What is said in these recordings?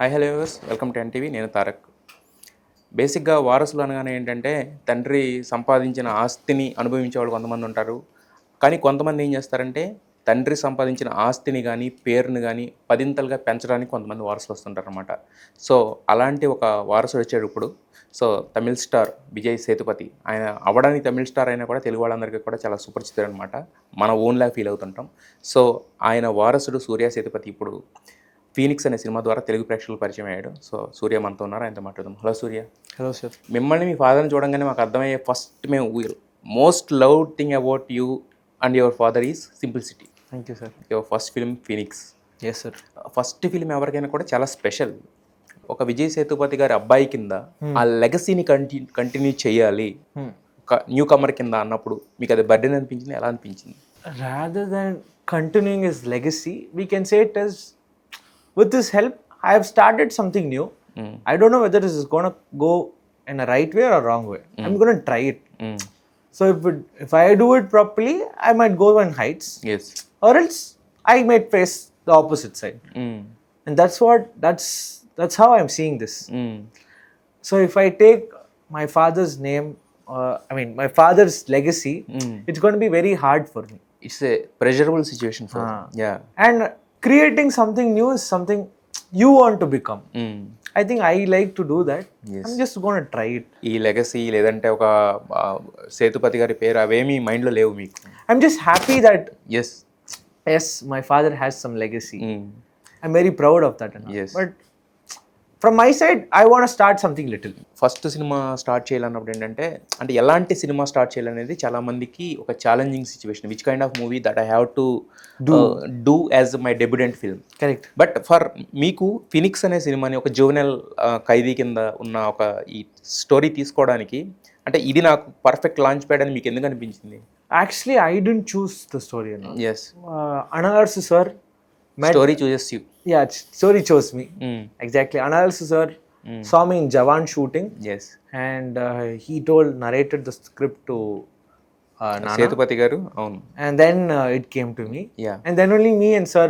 Hi hello viewers, welcome to NTV. నేను తారక్. బేసిక్గా వారసులు అనగానే ఏంటంటే తండ్రి సంపాదించిన ఆస్తిని అనుభవించే వాళ్ళు కొంతమంది ఉంటారు. కానీ కొంతమంది ఏం చేస్తారంటే తండ్రి సంపాదించిన ఆస్తిని కానీ పేరుని కానీ పదింతలుగా పెంచడానికి కొంతమంది వారసులు వస్తుంటారు అనమాట. సో అలాంటి ఒక వారసుడు వచ్చాడు ఇప్పుడు. So Tamil star Vijay Sethupathi. ఆయన అవ్వడానికి తమిళ్ స్టార్ అయినా కూడా తెలుగు వాళ్ళందరికీ కూడా చాలా సుపరిచితుడు అనమాట. మన ఓన్లా ఫీల్ అవుతుంటాం. సో ఆయన వారసుడు సూర్య సేతుపతి ఇప్పుడు ఫీనిక్స్ అనే సినిమా ద్వారా తెలుగు ప్రేక్షకులు పరిచయం అయ్యాడు. సో సూర్య మనతో ఉన్నారు, ఆయనతో మాట్లాడదాం. హలో సూర్య. Hello sir. మిమ్మల్ని మీ ఫాదర్ని చూడంగానే మాకు అర్థమయ్యే ఫస్ట్ మేము most love thing about you and your father is simplicity. Thank you sir. Your first film Phoenix. Yes sir. First film ఎవరికైనా కూడా చాలా స్పెషల్. ఒక విజయ్ సేతుపతి గారి అబ్బాయి కింద ఆ లెగసీని కంటిన్యూ చేయాలి ఒక న్యూ కమర్ కింద అన్నప్పుడు మీకు అది బర్డెన్ అనిపించింది, ఎలా అనిపించింది? Rather than continuing his legacy, we can say it as, with his help, I have started something new. I don't know whether this is going to go in a right way or a wrong way. I'm going to try it. So if I do it properly, I might go on heights, Yes. or else I might face the opposite side. And that's how I'm seeing this. So if I take my father's name, my father's legacy, it's going to be very hard for me. It's a pleasurable situation for ya. And creating something new is something you want to become. I think I like to do that. Yes. I'm just going to try it. ఈ legacy లేదంటే ఒక సేతుపతి గారి పేరు అవేమీ మైండ్లో లేవు మీకు? I'm just happy that yes. yes, my father has some legacy. I'm very proud of that. And all. Yes. But from my side, I want to start something little. First cinema start చేయాలన్నప్పుడు ఏంటంటే అంటే ఎలాంటి cinema start చేయాలనేది చాలా మందికి ఒక challenging situation. Which kind of movie that I have to do as my debutant film. Correct. But for మీకు Phoenix అనే సినిమాని ఒక జువెనల్ ఖైదీ కింద ఉన్న ఒక ఈ స్టోరీ తీసుకోవడానికి అంటే ఇది నాకు పర్ఫెక్ట్ లాంచ్ ప్యాడ్ అని మీకు ఎందుకు అనిపించింది? Actually, I didn't choose the story. You know? Yes. Anarsu sir met. Story chooses you. Yeah, story chose me. Exactly. Anarsu sir saw me in Jawan shooting. Yes. And he narrated the script to Nana. Sethupathi గారు, అవును. And then it came to me. Yeah. And then only me and sir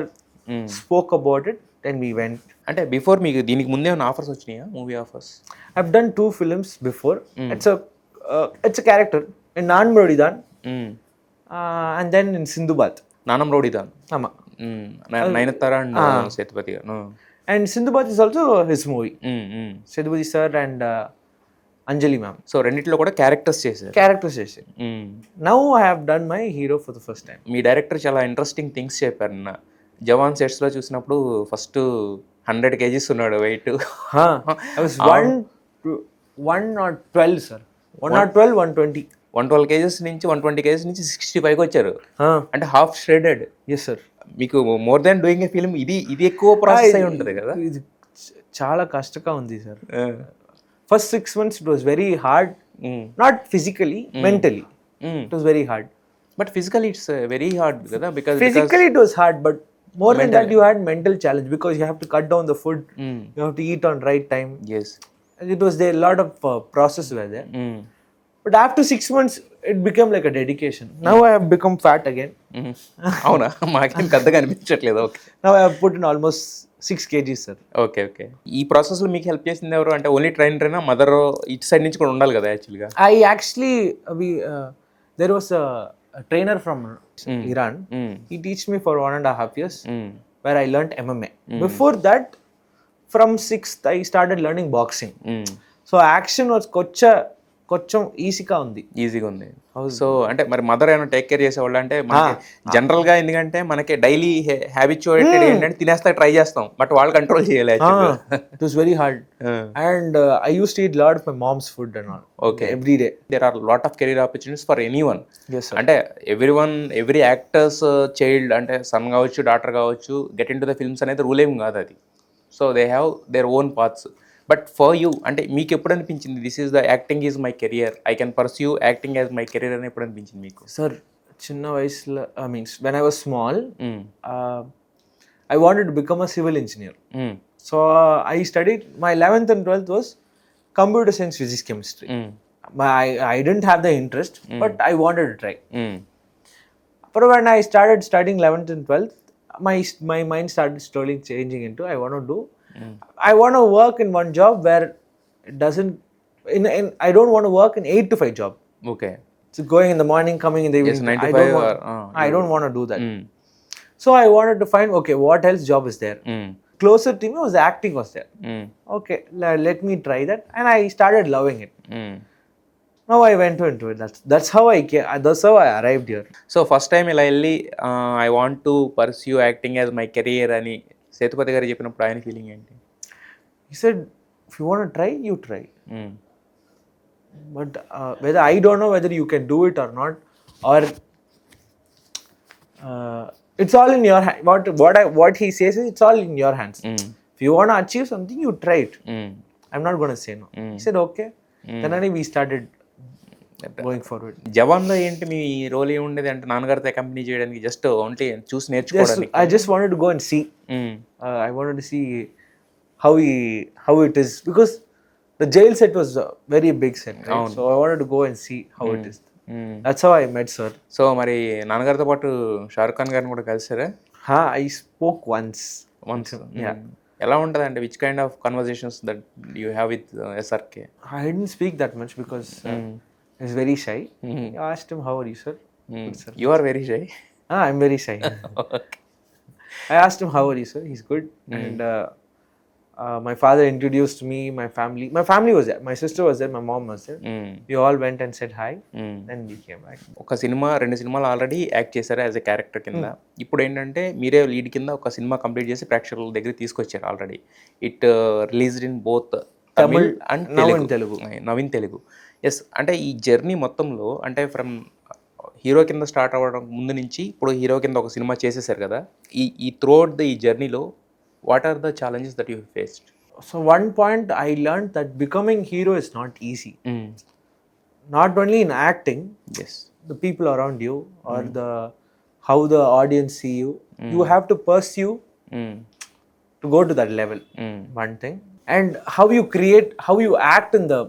spoke about it. Then we went. అంటే before మీకు దీనికి ముందే ఏమైనా offers వచ్చినాయా, movie offers? I've done 2 films before. It's a character in Nan Brodidan. And then in Sindhubad. నానం రోడిదాన్. Ama. Nayanthara and Sethupathi గారు. And Sindhubad is also his movie. Sindhubad sir and Anjali ma'am. So రెండిట్లో కూడా characters చేశారు. Characters. Now I have done my hero for the first time. Me director చాలా interesting things చెప్పారు. నిన్న జవాన్ సెట్స్లో చూసినప్పుడు first 100 kgs ఉన్నాడు wait. I was 112, sir. 112, 120. 112 kgs నుంచి 120 kgs నుంచి 65కి వచ్చారు. అంటే హాఫ్ ష్రెడెడ్. Yes, sir. మీకు more than doing a film ఇది ఎక్కువ ప్రాసెస్ అయి ఉంటుంది కదా? ఇది చాలా కష్టంగా ఉంది sir. First 6 months it was very hard. Not physically, mentally. It was very hard. But physically it's very hard కదా? Because Physically it was hard, but more than that you had mental challenge because you have to cut down the food. You have to eat on right time. Yes. It was there, a lot of process were there. But after 6 months it became like a dedication. Now I have become fat again. అవునా? మాకేం పెద్దగా అనిపించట్లేదు. Okay. Now I have put in almost 6 kgs, sir. Okay. ఈ ప్రాసెస్లో మీకు help చేసింది ఎవరు? అంటే ఓన్లీ ట్రైనరేనా, మదర్ ఇటు సైడ్ నుంచి కూడా ఉండాలి కదా యాక్చువల్గా? I actually there was a trainer from Iran. He taught me for 1.5 years where I learnt MMA. Before that, from 6th I started learning boxing. So action was కొంచెం ఈజీగా ఉంది. So అంటే మరి మదర్ ఏమైనా టేక్ కేర్ చేసేవాళ్ళు? అంటే మనకి జనరల్గా ఎందుకంటే మనకి డైలీ హ్యాబిచుయేటెడ్ ఏంటంటే తినేస్తా ట్రై చేస్తాం, బట్ వాళ్ళు కంట్రోల్ చేయాలి. It was very hard. And I used to eat lot of my mom's food and all. Okay. Every day. There are lot of career opportunities for anyone. Yes, sir. అంటే every actors child అంటే sun కావచ్చు, daughter కావచ్చు, get in to the films అనేది rule ఏం కాదు అది. So they have their own paths. But for you అంటే మీకు ఎప్పుడు అనిపించింది this is the acting is my career, I can pursue acting as my career అని ఎప్పుడు అనిపించింది మీకు? సార్ చిన్న వయసులో when I was small, I wanted to become a civil engineer. So I studied, my 11th and 12th was computer science, physics, chemistry. I didn't have the interest, but I wanted to try. But when I started studying 11th and 12th, my mind started slowly changing into I want to do I want to work in one job where it doesn't. I don't want to work in 8 to 5 job. Okay. So going in the morning, coming in the evening. 9 to I 5 don't want. I don't want to do that. So I wanted to find, okay, what else job is there? Closer to me was acting was there. Okay, let me try that, and I started loving it. Now I went into it. That's how I came. That's how I arrived here. So first time ఇలా వెళ్ళి I want to pursue acting as my career అని సేతుపతి గారు చెప్పినప్పుడు ఆయన feeling ఏంటి? He said, if you want to try, you try. But whether I don't know whether you can do it or not, or it's all in your hand. What he says is it's all in your hands. If you want to achieve something, you try it. I'm not going to say no. He said okay. Then only we started going forward. జవాన్లో ఏంటి మీ role ఏముండేది అంటే నాన్నగారితో company చేయడానికి just only చూసి నేర్చుకోవడానికి? I just wanted to go and see. I wanted to see how it is, because the jail set was a very big set, right? So I wanted to go and see how it is. That's how I met sir. So మరి నాన్నగారితో పాటు షారుఖ్ ఖాన్ గారిని కూడా కలిసారా? I spoke once. Yeah. ఎలా ఉంటుంది అంటే which kind of conversations that you have with SRK? I didn't speak that much because he's very shy. I asked him, how are you sir? Good, sir. You are very shy. I'm very shy. I asked him, how are you sir? He's good. And my father introduced me, my family was there, my sister was there, my mom was there. We all went and said hi. Then we came back. ఒక cinema 2 సినిమాలు already act చేశారు as a character కింద. ఇప్పుడు ఏంటంటే మీరే lead కింద ఒక cinema complete చేసి ప్రేక్షకుల దగ్గర తీసుకొచ్చారు already. It released in both Tamil and Telugu. Naveen Telugu. Yes, అంటే ఈ జర్నీ మొత్తంలో అంటే ఫ్రమ్ హీరో కింద స్టార్ట్ అవ్వడం ముందు నుంచి ఇప్పుడు హీరో కింద ఒక సినిమా చేసేసారు కదా, ఈ త్రూఅవుట్ ఈ జర్నీలో what are the challenges that you faced? So one point I learned that becoming hero is not easy. Not only in acting, yes, the people around you or how the audience see you, you have to pursue to go to that level. One thing, and how you act in the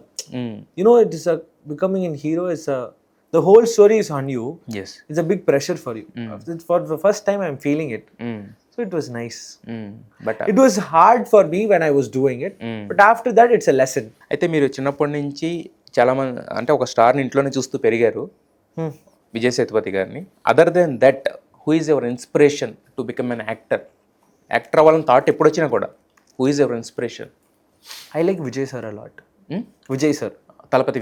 it is becoming a hero is the whole story is on you. Yes, it's a big pressure for you. For the first time I'm feeling it. So it was nice. But it was hard for me when I was doing it. But after that, it's a lesson. అయితే మీరు చిన్నప్పటి నుంచి చాలా మంది అంటే ఒక స్టార్ని ఇంట్లోనే చూస్తూ పెరిగారు, విజయ్ సేతుపతి గారిని. Other than that, who is your inspiration to become an actor? Actor అవ్వాలని థాట్ ఎప్పుడు వచ్చినా కూడా who is your inspiration? I like Vijay sir a lot. Vijay sir. Talapati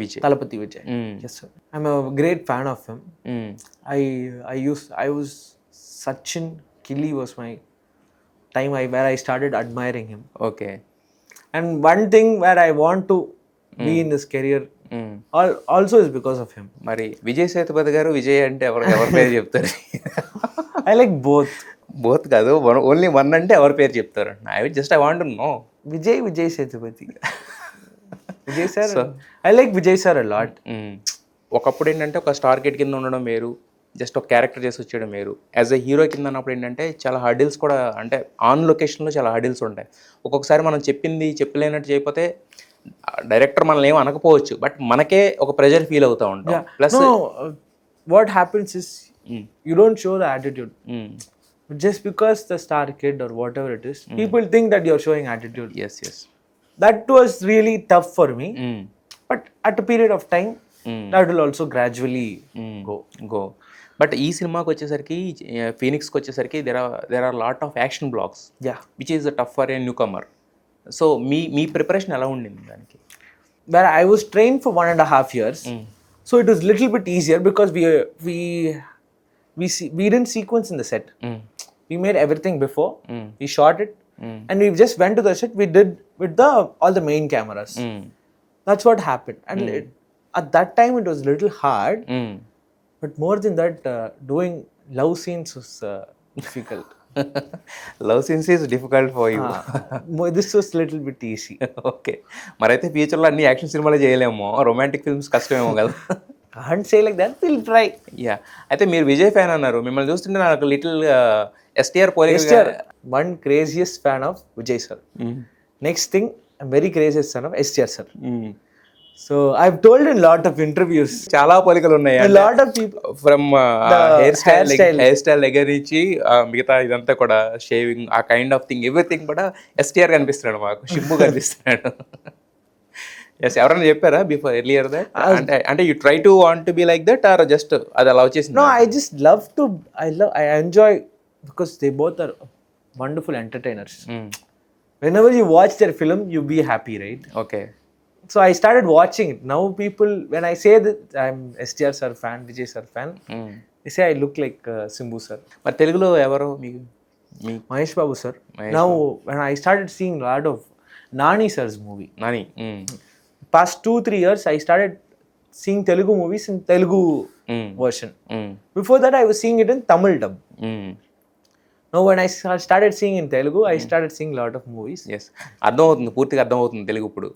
Vijay. Yes sir. I'm a great fan of him. I was Sachin Kili was my time where I started admiring him. Okay. And one thing where I want to be in this career also is because of him. మరి విజయ్ సేతుపతి గారు విజయ్ అంటే ఎవరి పేరు చెప్తారు? I like both కాదు, only one అంటే ఎవరి పేరు చెప్తారు? I want to know. Vijay Sethupathi. Vijay sir. So, I like Vijay sir a lot. ఒకప్పుడు ఏంటంటే ఒక స్టార్ కిడ్ కింద ఉండడం వేరు, జస్ట్ ఒక క్యారెక్టర్ చేసి వచ్చేయడం వేరు. యాజ్ ఎ హీరో కింద అన్నప్పుడు ఏంటంటే చాలా హర్డిల్స్ కూడా, అంటే ఆన్ లొకేషన్లో చాలా హర్డిల్స్ ఉంటాయి. ఒక్కొక్కసారి మనం చెప్పింది చెప్పలేనట్టు చేయకపోతే డైరెక్టర్ మనల్ని ఏం అనకపోవచ్చు, బట్ మనకే ఒక ప్రెజర్ ఫీల్ అవుతూ ఉంటాం. Plus what happens is you don't show the attitude. Just because the star kid or whatever it is, people think that you're showing attitude. Yes. That was really tough for me. But at a period of time, that will also gradually go. But ఈ సినిమాకి వచ్చేసరికి, ఫీనిక్స్కి వచ్చేసరికి there are lot of action blocks. Yeah. Which is tough for a newcomer. So me preparation ఎలా ఉండింది దానికి? Where I was trained for 1.5 years. So it was little bit easier because we didn't sequence in the set. We made everything before. We shot it, and we just went to the set. We did with all the main cameras. That's what happened. And at that time, it was a little hard. But more than that, doing love scenes was difficult. Love scenes is difficult for you. This was little bit easy. Okay, మరైతే ఫ్యూచర్లో అన్ని action సినిమాలు చేయలేమో, romantic films కష్టమేమో కదా? Can't say like that. We'll try. Yeah, అయితే మీరు Vijay fan అన్నారు. మిమ్మల్ని చూస్తుంటే నాకు little STR one craziest fan of Vijay sir. Next thing, I'm very craziest fan of STR sir. So I've told in lot of interviews. చాలా పోలికలు ఉన్నాయి A lot of people. From The hairstyle. Hairstyle దగ్గర నుంచి మిగతా ఇదంతా కూడా shaving ఆ kind of thing everything కూడా ఎస్టీఆర్ కనిపిస్తున్నాడు మాకు, షింబు కనిపిస్తున్నాడు. ఎస్, ఎవరైనా చెప్పారా బిఫోర్ ఎర్లియర్ దట్ అంటే you try to want to be like that or just అది అలా వచ్చేసింది? No, I just love to. I enjoy because they both are wonderful entertainers. Whenever you watch their film, you be happy, right? Okay. So I started watching it. Now people, when I say that I'm STR sir fan, Vijay sir fan, they say I look like Simbu sir. మరి తెలుగులో ఎవరు మీకు? మీ Mahesh Babu sir. Now when I started seeing a lot of Nani sir's movie, Nani. past 2-3 years I started seeing Telugu movies in Telugu version. Before that I was seeing it in Tamil dub. Now when I started seeing in Telugu, I started seeing a lot of movies. Yes, అర్థమవుతుంది, పూర్తిగా అర్థమవుతుంది తెలుగు ఇప్పుడు.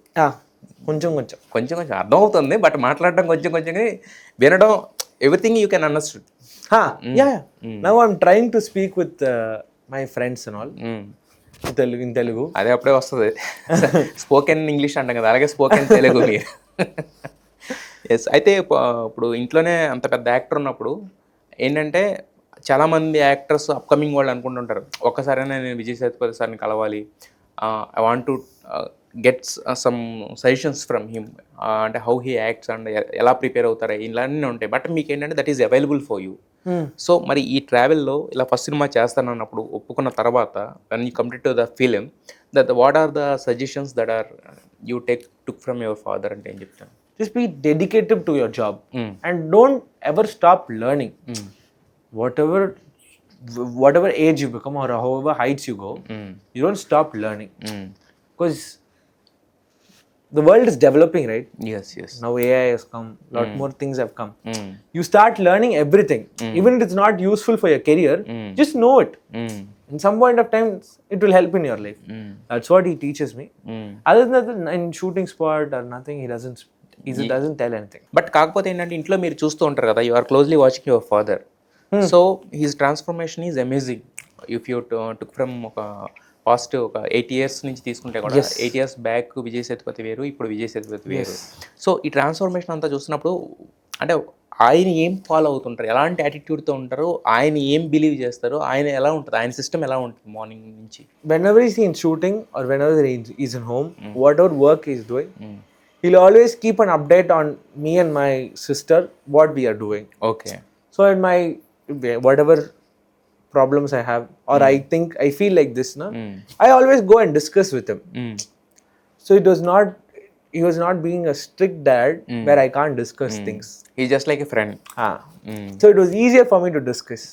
కొంచెం కొంచెం అర్థమవుతుంది, but మాట్లాడడం కొంచెం కొంచెం, వినడం everything you can understood. Yeah. Now I'm trying to speak with my friends and all in Telugu. అదే అప్పుడే వస్తుంది. స్పోకెన్ ఇంగ్లీష్ అంటాం కదా, అలాగే స్పోకెన్ తెలుగు మీరు. ఎస్, అయితే ఇప్పుడు ఇంట్లోనే అంత పెద్ద యాక్టర్ ఉన్నప్పుడు ఏంటంటే చాలామంది యాక్టర్స్ అప్కమింగ్ వాళ్ళు అనుకుంటుంటారు, ఒక్కసారైనా నేను విజయ్ సేతుపతి సార్ని కలవాలి, I want to get some suggestions from him, అంటే హౌ హీ యాక్ట్స్ అండ్ ఎలా ప్రిపేర్ అవుతారు, ఇలానే ఉంటాయి. బట్ మీకు ఏంటంటే that is available for you. So మరి ఈ ట్రావెల్లో ఇలా ఫస్ట్ సినిమా చేస్తానన్నప్పుడు ఒప్పుకున్న తర్వాత when you complete to the film, that what are the suggestions that are you took from your father అంటే ఏం చెప్తాను? Just be dedicated to your job and don't ever stop learning. Whatever age you become or however heights you go, you don't stop learning. Because the world is developing, right? Yes. Now AI has come, lot more things have come. You start learning everything. Even if it's not useful for your career, just know it. In some point of time, it will help in your life. That's what he teaches me. Other than that, in shooting sport or nothing, he doesn't tell anything. But కాకపోతే ఏంటంటే ఇంట్లో మీరు చూస్తూ ఉంటారు కదా, you are closely watching your father. So his transformation is amazing. If you took from ఒక past ఒక 8 years నుంచి తీసుకుంటే కూడా 8 years బ్యాక్ విజయ్ సేతుపతి వేరు, ఇప్పుడు విజయ్ సేతుపతి వేరు. సో ఈ ట్రాన్స్ఫర్మేషన్ అంతా చూసినప్పుడు అంటే ఆయన ఏం ఫాలో అవుతుంటారు, ఎలాంటి యాటిట్యూడ్తో ఉంటారు, ఆయన ఏం బిలీవ్ చేస్తారు, ఆయన ఎలా ఉంటుంది, ఆయన సిస్టమ్ ఎలా ఉంటుంది మార్నింగ్ నుంచి? Whenever he's in shooting or whenever he's in home, whatever work he's doing, he'll always keep an update on me and my sister, what we are doing. Okay. So in my whatever problems I have or I feel like this, I always go and discuss with him. So he was not being a strict dad where I can't discuss things. He's just like a friend. So it was easier for me to discuss.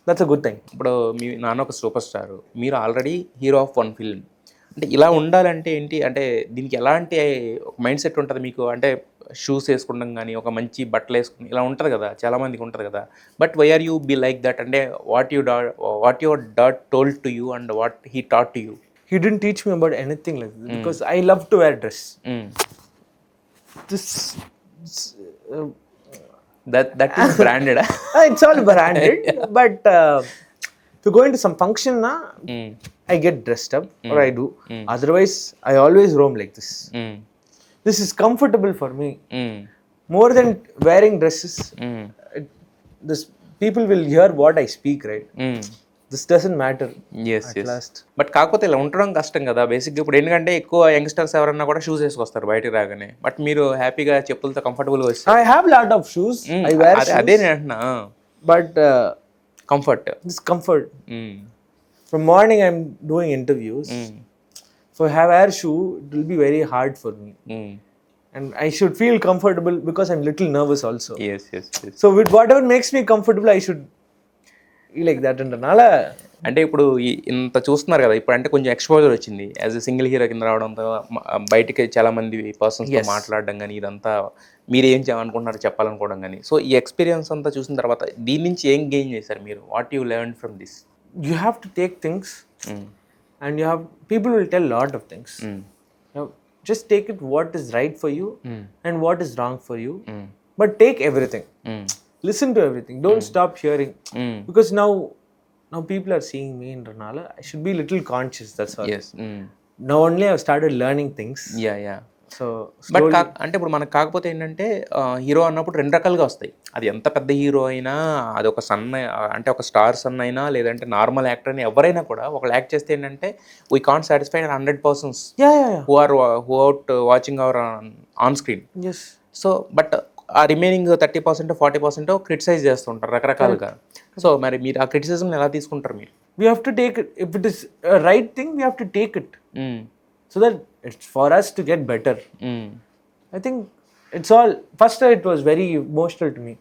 That's a good thing. ఇప్పుడు మీ నాన్న ఒక super star, మీరు already hero of one film. అంటే ఇలా ఉండాలంటే ఏంటి, అంటే దీనికి ఎలాంటి ఒక మైండ్ సెట్ ఉంటుంది మీకు? అంటే షూస్ వేసుకుంటాం కానీ, ఒక మంచి బట్టలు వేసుకుని ఇలా ఉంటుంది కదా, చాలామందికి ఉంటుంది కదా. But why are you be like that? అంటే what your dad told to you and what he taught to you? He didn't teach me about anything like this because I love to wear dress. That is branded. It's all branded, but to go into some function, I get dressed up or I do. Otherwise, I always roam like this. This is comfortable for me. More than wearing dresses, this people will hear what I speak, right? This doesn't matter. Yes. But కాకపోతే ఇలా ఉండడం కష్టం కదా బేసిక్గా. ఇప్పుడు ఎందుకంటే ఎక్కువ youngsters ఎవరన్నా కూడా షూస్ వేసుకొస్తారు బయటకు రాగానే, బట్ మీరు హ్యాపీగా చెప్పులతో కంఫర్టబుల్గా వస్తారు. I have lot of shoes. I wear shoes. అదే నేను అంటున్నా, but comfort. this comfort. From morning I'm doing interviews. If I have wear shoe, it will be very hard for me. And I should feel comfortable because I'm little nervous also. Yes. So with whatever makes me comfortable, I should feel like that. And nala అంటే ఇప్పుడు ఇంత చూస్తున్నారు కదా, ఇప్పుడు అంటే కొంచెం exposure వచ్చింది as a single hero కింద రావడంతో, బయటికి చాలా మంది పర్సన్స్తో మాట్లాడడం కానీ, ఇదంతా మీరు ఏం చేయాలనుకుంటున్నారు చెప్పాలనుకోవడం కానీ. సో ఈ ఎక్స్పీరియన్స్ అంతా చూసిన తర్వాత దీని నుంచి ఏం గెయిన్ చేశారు మీరు? What you learn from this? You have to take things and people will tell lot of things. Just take it what is right for you and what is wrong for you, but take everything. Listen to everything. Don't stop hearing, because now people are seeing me in Ranala. I should be little conscious, that's all. Yes. now only I've started learning things. Yeah So but అంటే ఇప్పుడు మనకు కాకపోతే ఏంటంటే hero అన్నప్పుడు రెండు రకాలుగా వస్తాయి. అది ఎంత పెద్ద హీరో అయినా, అది ఒక సన్ అంటే ఒక స్టార్ సన్ అయినా, లేదంటే నార్మల్ యాక్టర్ అయినా, ఎవరైనా కూడా ఒకళ్ళు యాక్ట్ చేస్తే ఏంటంటే we can't satisfied 100% yeah. Who out watching our on screen. Yes. So but ఆ రిమైనింగ్ 30% 40% క్రిటిసైజ్ చేస్తుంటారు రకరకాలుగా. సో మరి మీరు ఆ క్రిటిసిజం ఎలా తీసుకుంటారు మీరు? We have to take it. If it is a right thing, we have to take it. So that it's for us to get better. I think it's all, first it was very emotional to me.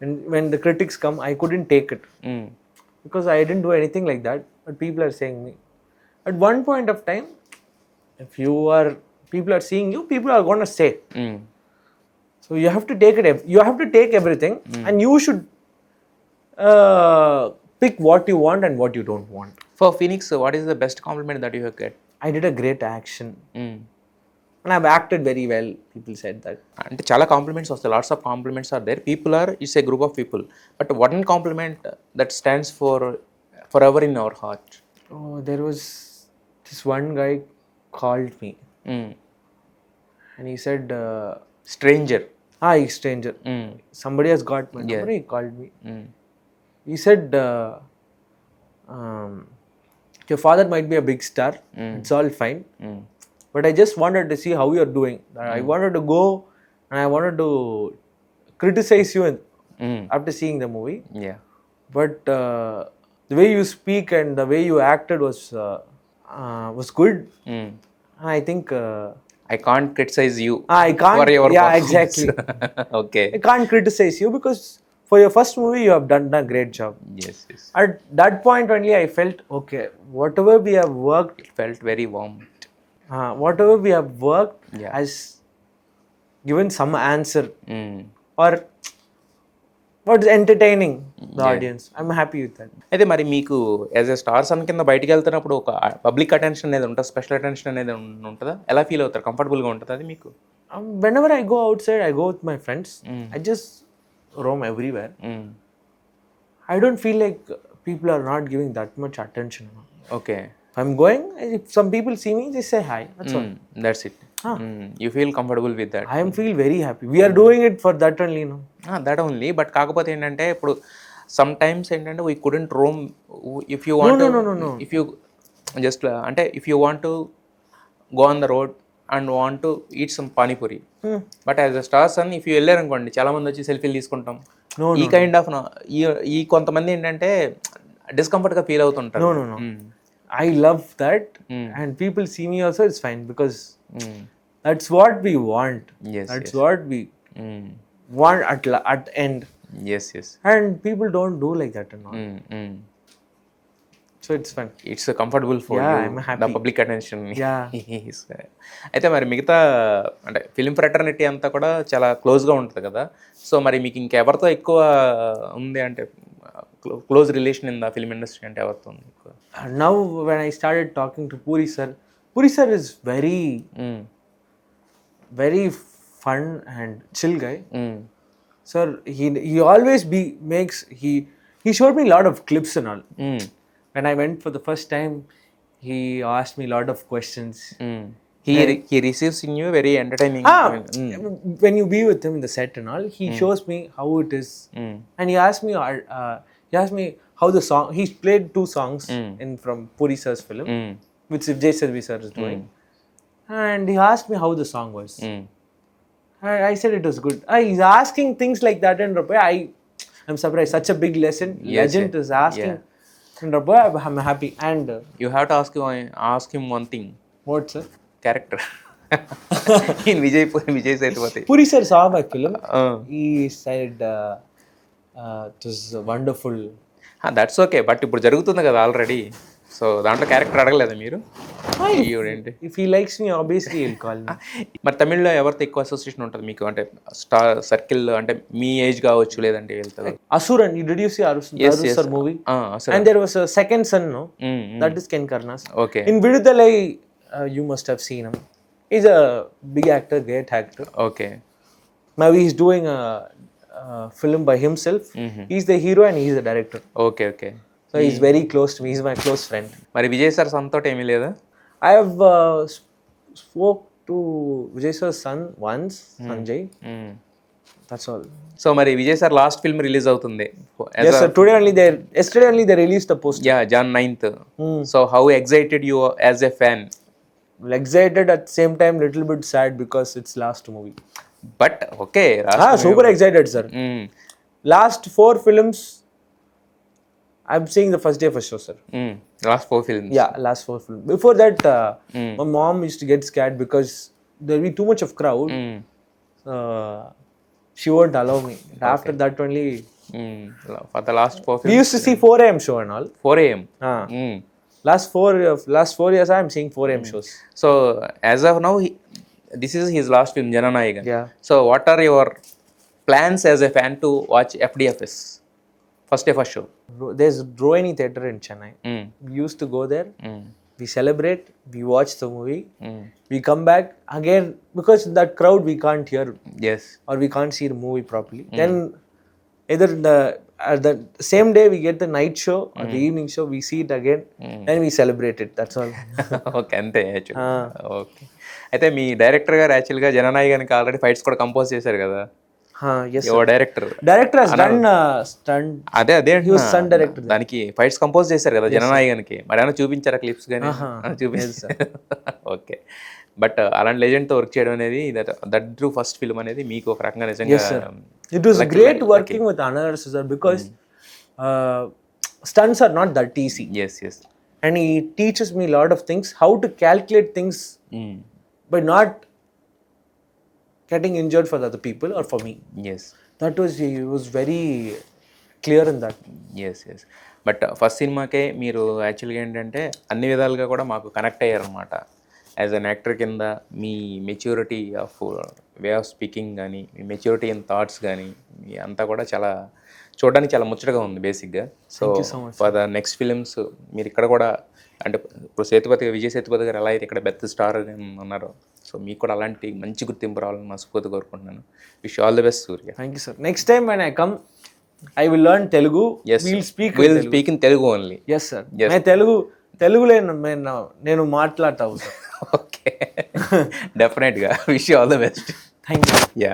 And when the critics come, I couldn't take it. Because I didn't do anything like that. But people are saying me. At one point of time, if people are seeing you, people are going to say. So you have to take it. You have to take everything. And you should pick what you want and what you don't want. For Phoenix, what is the best compliment that you have get? I did a great action. And I've acted very well. People said that. అంటే చాలా compliments వస్తాయి, lots of compliments are there. People are it's a group of people, but one compliment that stands forever in our heart. Oh, there was this one guy called me. And he said, stranger. he's stranger. Somebody has got my number. He called me. He said, your father might be a big star. It's all fine. But I just wanted to see how you're doing. I wanted to go and I wanted to criticize you after seeing the movie. Yeah. But the way you speak and the way you acted was good. And I think I can't criticize you. I can't. For your Yeah, performance. exactly. Okay. I can't criticize you because for your first movie you have done a great job. Yes. At that point only I felt, okay, whatever we have worked, It felt very warm. whatever we have worked Yeah. has given some answer or what's entertaining the audience. I'm happy with that. అయితే మరి మీకు as a star sun కింద బయటికి వెళ్తున్నప్పుడు ఒక public attention అనేది ఉంటుంది, special attention అనేది ఉంటుందా? ఎలా ఫీల్ అవుతారు? కంఫర్టబుల్గా ఉంటుంది అది మీకు? Whenever I go outside, I go with my friends. I just roam everywhere. I don't feel like people are not giving that much attention. Okay. If I'm going, if some people see me, they say hi. That's all. That's it. You feel comfortable with that? I am feel very happy. We are doing it for that only, no? That only. But కాకపోతే ఏంటంటే ఇప్పుడు sometimes ఏంటంటే we couldn't roam if you want. No. If you just అంటే if you want to go on the road and want to eat some panipuri, but as a star son if you వెళ్ళారనుకోండి, చాలా మంది వచ్చి సెల్ఫీలు తీసుకుంటాం. ఈ kind of ఈ కొంతమంది ఏంటంటే డిస్కంఫర్ట్గా ఫీల్ అవుతుంటారు. No. I love that. And people see me also, it's fine because that's what we want. Yes, That's what we want at end. Yes. And people don't do like that and all. So it's fun. It's comfortable for Yeah, you, I'm happy. The public attention. Yeah. అయితే మరి మిగతా అంటే film fraternity అంతా కూడా చాలా క్లోజ్గా ఉంటుంది కదా. సో మరి మీకు ఇంకెవరితో ఎక్కువ ఉంది అంటే close relation in the film industry అంటే ఎవరితో ఉంది ఎక్కువ? Now when I started talking to Puri sir is very fun and chill guy. Sir, he always he showed me a lot of clips and all. When I went for the first time, he asked me a lot of questions. He receives in you very entertaining. When you be with him in the set and all, he shows me how it is. And he asked me how the song, he played 2 songs from Puri sir's film, which Vijay Selvi sir is doing. And he asked me how the song was. I said it was good. He's asking things like that, and I'm surprised. Such a big legend is asking. And I'm happy. And You have to ask him one thing. what, sir? Character. In Vijay Sethupathi. Puri sir saw my film. He said it was wonderful. That's okay. But ఇప్పుడు జరుగుతుంది కదా already. So దాంట్లో character అడగలేదా మీరు? ఏంటి If he likes me, obviously he'll call me. మరి తమిళ్లో ఎవరితో ఎక్కువ అసోసియేషన్ ఉంటుంది మీకు? అంటే స్టార్ సర్కిల్ అంటే మీ ఏజ్ కావచ్చు, లేదంటే వెళ్తారు. Asuran, did you see Asuran sir movie? And there was a second son, no? That is Ken Karnas. Okay. In Vidudalai, you must have seen him. He's a big actor, great actor. Okay. Now he's doing a film by himself. He's the hero and he's the director. Okay. So he's very close to me. He's my close friend. మరి Vijay sir సంతోటి ఏమీ లేదా? I have spoke to Vijay sir's son once, Sanjay. That's all. So మరి Vijay sir last film release అవుతుంది Yes, sir. Yesterday only they released the poster. Yeah Jan 9th. So how excited you as a fan? Well, excited at the same time, little bit sad because it's last movie. But okay Super excited, sir. Last 4 films, I'm seeing the first day for sure, sir. Last 4 films. Yeah, last 4 films. Before that, my mom used to get scared because there'll be too much of crowd. She won't allow me. After that only, for the last 4 we films used to see 4 AM show and all. 4 AM. Last 4 years, I'm seeing 4 AM shows. So as of now this is his last film Jananayagan. Yeah. So what are your plans as a fan to watch FDFS first day first show? There's Rohini Theatre in Chennai. We used to go there. We celebrate. We watch the movie. We come back again because in that crowd we can't hear yes. or we can't see the movie properly. Then either at the same day we get the night show or the evening show, we see it again and we celebrate it. That's all. Okay, అంతే actually. Okay, అయితే మీ director గారు యాక్చువల్గా జననాయకానికి already fights కూడా compose చేశారు కదా? Yes. Your director. Director has done stunt. అదే He was stunt director. దానికి fights compose చేశారు కదా జననాయకానికి. మరి ఏమైనా చూపించారా క్లిప్స్ కానీ? చూపించారు. ఓకే, బట్ అలాంటి లెజెండ్తో వర్క్ చేయడం అనేది దట్ డ్రూ ఫస్ట్ ఫిల్మ్ అనేది మీకు ఒక రకంగా నిజంగా It was great working with Anurag sir because stunts are not that easy. Yes yes. And he teaches me a lot of things, how to calculate things by not getting injured for the other people or for me. Yes That was, he was very clear in that. Yes yes. But first సినిమాకే మీరు యాక్చువల్గా ఏంటంటే అన్ని విధాలుగా కూడా మాకు connect అయ్యారనమాట. As an actor కింద మీ maturity of way of speaking కానీ, మీ మెచ్యూరిటీ ఇన్ థాట్స్ కానీ, మీ అంతా కూడా చాలా చూడడానికి చాలా ముచ్చటగా ఉంది బేసిక్గా. So for the next films మీరు ఇక్కడ కూడా అంటే ఇప్పుడు విజయ్ సేతుపతి గారు ఎలా అయితే ఇక్కడ బెత్ స్టార్ ఉన్నారు, సో మీకు కూడా అలాంటి మంచి గుర్తింపు రావాలని మనస్ఫూర్తి కోరుకుంటున్నాను. Wish all the best Surya. Thank you, sir. Next time when I come, I will learn Telugu. Yes, We'll speak. we'll speak in Telugu only. Yes, sir. తెలుగులో నేను మాట్లాడతాను, సార్. ఓకే, డెఫినెట్గా wish all the best. Thank you. Yeah.